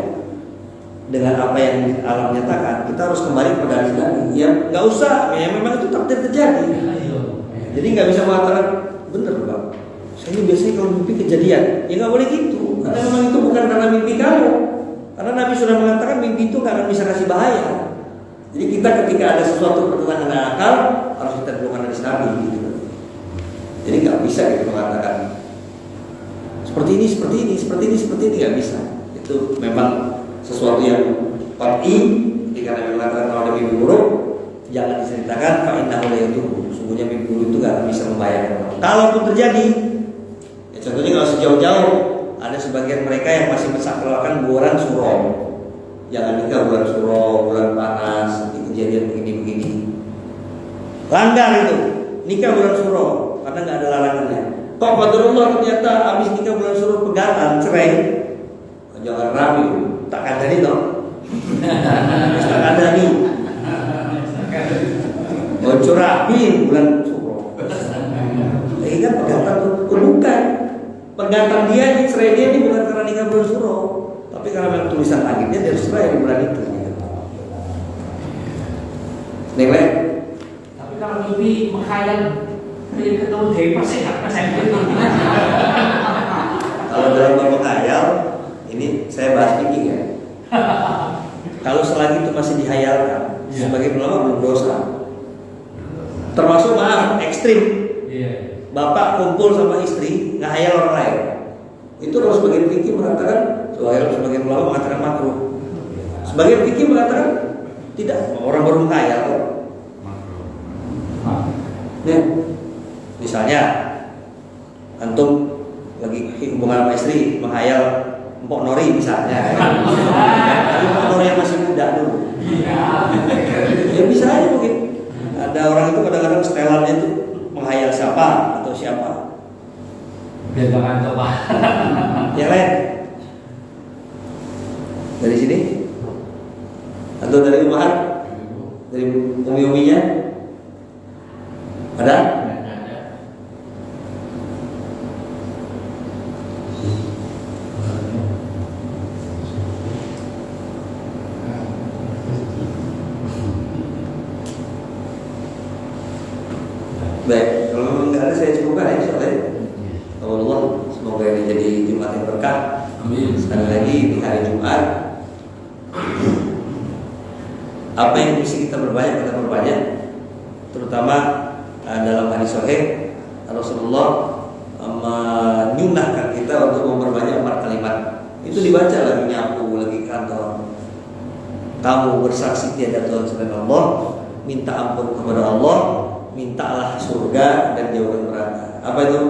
dengan apa yang alam nyatakan, kita harus kembali kepada hadis tadi. Ya nggak usah, ya memang itu takdir terjadi. Jadi nggak bisa mengatakan bener Bang, saya ini biasanya kalau mimpi kejadian, ya nggak boleh gitu. Karena memang itu bukan karena mimpi kamu. Karena Nabi sudah mengatakan mimpi itu nggak akan bisa kasih bahaya. Jadi kita ketika ada sesuatu pertentangan dengan akal, harus kita dudukkan hadis Nabi gitu. Jadi nggak bisa kita mengatakan seperti ini nggak bisa. Itu memang sesuatu yang qat'i. Ketika Nabi mengatakan kalau ada mimpi buruk, jangan diceritakan. Fa'innahu la yadurru, sungguhnya mimpi buruk itu nggak bisa membahayakan. Kalaupun terjadi, ya contohnya kalau sejauh-jauh ada sebagian mereka yang masih mensakralkan bulan suro. Jangan nikah bulan suro, bulan panas, nanti kejadian begini-begini. Langgar itu, nikah bulan suro karena nggak ada larangannya. Kok qadarullah ternyata habis nikah bulan suro pegatan, cerai. Jangan rapi, tak kandani toh. Tak kandani. Bocor rapi bulan suro. Ini kan pegatan tuh, bukan. Pegatan dia ini, cerai dia ini bukan karena nikah bulan suro, tapi karena memang tulisan langitnya dia harus cerai di bulan itu. Nilai. Tapi kalau mimpi menghayal ketemu Dewi pasti nggak saya Kalau dalam menghayal, ini saya bahas fikih ya. Kalau selagi itu masih dihayalkan, sebagai ulama belum dosa. Termasuk maaf ekstrim. Bapak kumpul sama istri ngehayal orang lain. Itu kalau sebagian fikih mengatakan, sebagian ulama mengatakan makruh. Sebagian fikih mengatakan tidak, orang baru menghayal. Nih, misalnya antum lagi hubungan sama istri menghayal Mpok Nori misalnya. Tapi Mpok Nori yang masih muda dulu. Ya bisa aja mungkin. Ada orang itu kadang-kadang setelannya itu menghayal siapa atau siapa. biar gak ngantuk Pak. Yang lain? Dari sini? Atau dari rumah? Dari umi-uminya? Ada? Baik, kalau memang nggak ada saya cukupkan ya soalnya. Allah, semoga ini jadi Jumat yang berkah. Amin. Sekali lagi di hari Jumat, apa yang mesti kita perbanyak, terutama dalam hadis sahih Rasulullah menyunahkan kita untuk memperbanyak 4 kalimat. Itu dibaca lagi nyapu, lagi kantor. Kamu bersaksi tiada Tuhan selain Allah, minta ampun kepada Allah, mintalah surga dan jauhkan neraka. Apa itu?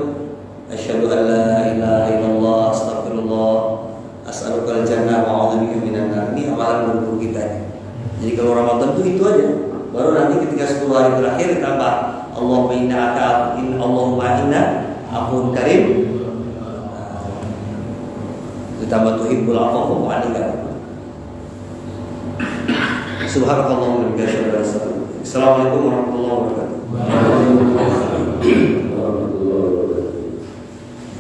Asyhadu an la ilaha illallah, astagfirullah, as'alukal jannah wa a'udzubika minan nar. Ini amalan berguru kita. Jadi kalau Ramadan itu aja. Baru nanti ketika 10 hari terakhir ditambah Allahumma inna afun karim. Ditambah tuhibbul afwa fa'fu anni. Subhanakallahumma wa bihamdika. Assalamualaikum warahmatullahi wabarakatuh.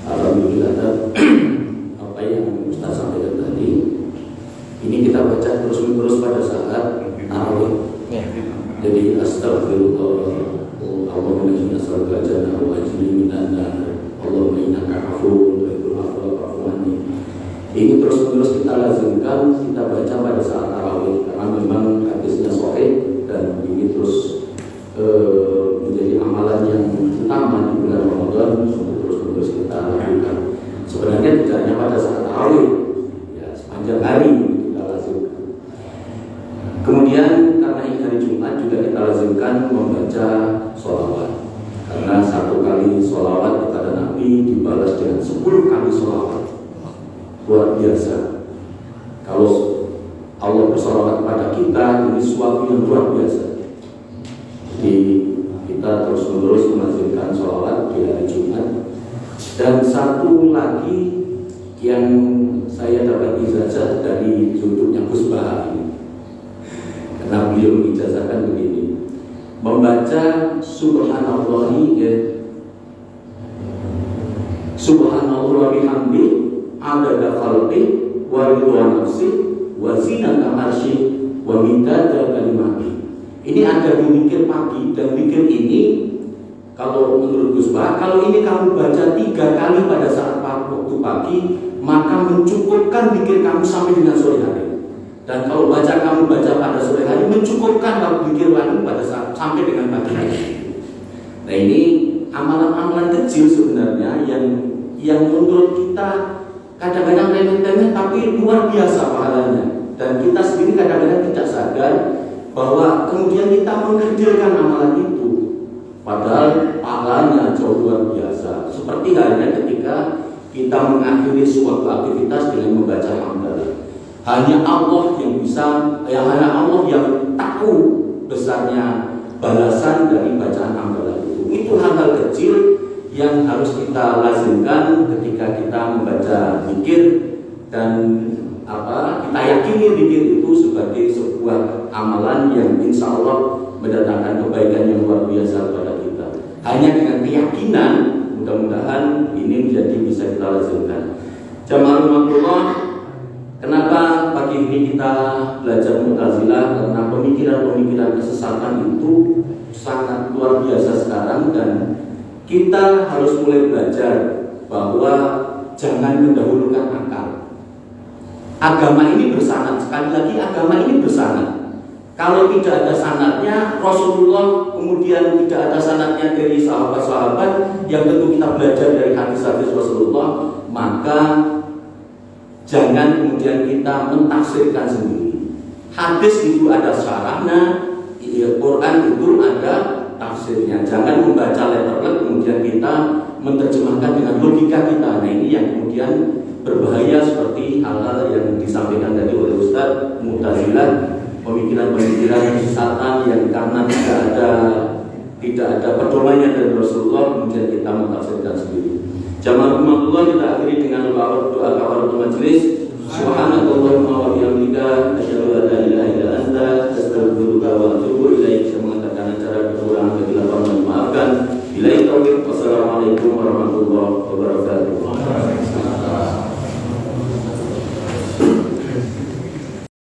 Alhamdulillah, apa yang Ustaz sampaikan tadi ini kita baca terus-menerus pada saat tarawih. Jadi astagfirullah, Allahumma inni as'aluka al-jannah wa ajirni minan nar, Allahumma innaka afuwwun tuhibbul afwa fa'fu anni. Ini terus-menerus kita lazimkan, kita baca pada saat tarawih karena memang hadisnya sahih dan ini terus menjadi amalan yang utama di bulan Ramadan untuk terus-menerus kita lakukan. Sebenarnya tidak hanya pada saat tarawih, ya sepanjang hari kita lazimkan. Kemudian karena ini hari Jumat juga kita lazimkan membaca sholawat. Karena 1 kali sholawat kepada Nabi dibalas dengan 10 kali sholawat. Luar biasa. Kalau Allah bersolawat kepada kita, ini suatu yang luar biasa. Jadi kita terus-menerus melazimkan sholawat di hari Jumat. Dan satu lagi yang saya dapat ijazah dari YouTube-nya Gus Bahar ini, karena beliau mengijazahkan begini, membaca subhanallahi subhanallah bihamdi adada khalqi wa ridwan nafsi wa zinata arsy wa midada kalimati. Ini ada di zikir pagi, dan zikir ini kalau menurut Gus Bahar, kalau ini kamu baca 3 kali pada saat waktu pagi, maka mencukupkan zikir kamu sampai dengan sore hari. Dan kalau kamu baca pada sore hari, mencukupkan kalau zikir kamu pada saat sampai dengan pagi hari. Nah ini amalan-amalan kecil sebenarnya yang menurut kita kadang-kadang remeh-temeh tapi luar biasa pahalanya. Dan kita sendiri kadang-kadang tidak sadar bahwa kemudian kita mengerjakan amalan itu, padahal pahalanya jauh luar biasa. Seperti halnya ketika kita mengakhiri suatu aktivitas dengan membaca hamdalah. Hanya Allah yang bisa, hanya Allah yang tahu besarnya balasan dari bacaan hamdalah itu. Itu hal-hal kecil yang harus kita lazimkan ketika kita membaca zikir, dan kita yakini zikir itu sebagai sebuah amalan yang insya Allah mendatangkan kebaikan yang luar biasa kepada kita. Hanya dengan keyakinan, mudah-mudahan ini menjadi bisa kita lazimkan. Jamaah rahmatullah, kenapa pagi ini kita belajar Mu'tazilah? Karena pemikiran-pemikiran kesesatan itu sangat luar biasa sekarang, dan kita harus mulai belajar bahwa jangan mendahulukan akal. Agama ini bersanad, sekali lagi agama ini bersanad. Kalau tidak ada sanadnya, Rasulullah, kemudian tidak ada sanadnya dari sahabat-sahabat yang tentu kita belajar dari hadis-hadis Rasulullah, maka jangan kemudian kita mentafsirkan sendiri. Hadis itu ada syarahnya, Quran itu ada tafsirnya. Jangan membaca letter-letter kemudian kita menerjemahkan dengan logika kita. Nah ini yang kemudian berbahaya, seperti hal-hal yang disampaikan tadi oleh Ustaz, Mu'tazilah, pemikiran-pemikiran kesesatan yang karena tidak ada pedomannya dari Rasulullah kemudian kita mentafsirkan sendiri. Jamaah umatullah, kita akhiri dengan doa kafaratul majelis. Subhanakallahumma wa bihamdika asyhadu an la ilaha illa anta astaghfiruka wa atubu ilaik. Saya mengatakan acara kekurangan kegilapan dan maafkan. Billahi taufiq. Wassalamualaikum warahmatullahi wabarakatuh.